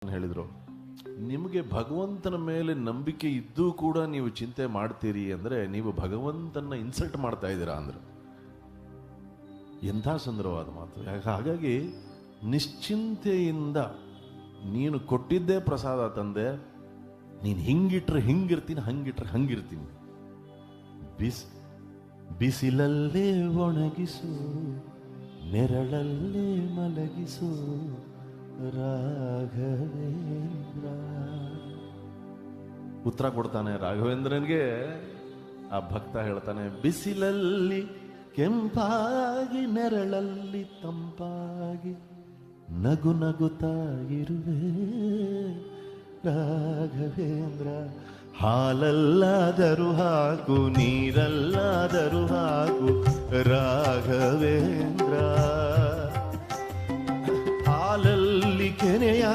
ಹೇಳಿದ್ರು, ನಿಮಗೆ ಭಗವಂತನ ಮೇಲೆ ನಂಬಿಕೆ ಇದ್ದೂ ಕೂಡ ನೀವು ಚಿಂತೆ ಮಾಡ್ತೀರಿ ಅಂದ್ರೆ ನೀವು ಭಗವಂತನ ಇನ್ಸಲ್ಟ್ ಮಾಡ್ತಾ ಇದ್ದೀರಾ ಅಂದ್ರು. ಎಂಥ ಸುಂದರವಾದ ಮಾತು. ಹಾಗಾಗಿ ನಿಶ್ಚಿಂತೆಯಿಂದ ನೀನು ಕೊಟ್ಟಿದ್ದೇ ಪ್ರಸಾದ ತಂದೆ, ನೀನು ಹಿಂಗಿಟ್ರೆ ಹಿಂಗಿರ್ತೀನಿ, ಹಂಗಿಟ್ರೆ ಹಂಗಿರ್ತೀನಿ. ಬಿಸಿಲಲ್ಲೇ ಒಣಗಿಸು, ನೆರಳಲ್ಲೇ ಮಲಗಿಸು ರಾಘವೇಂದ್ರ. ಉತ್ತರ ಕೊಡ್ತಾನೆ ರಾಘವೇಂದ್ರನ್ಗೆ. ಆ ಭಕ್ತ ಹೇಳ್ತಾನೆ, ಬಿಸಿಲಲ್ಲಿ ಕೆಂಪಾಗಿ, ನೆರಳಲ್ಲಿ ತಂಪಾಗಿ, ನಗು ನಗುತ್ತಾ ಇರುವೆ ರಾಘವೇಂದ್ರ. ಹಾಲಲ್ಲಾದರೂ ಹಾಕು, ನೀರಲ್ಲಾದರೂ ಹಾಕು ರಾಘವೇಂದ್ರ. ಹಾಲಲ್ಲಿ ಕೆನೆಯ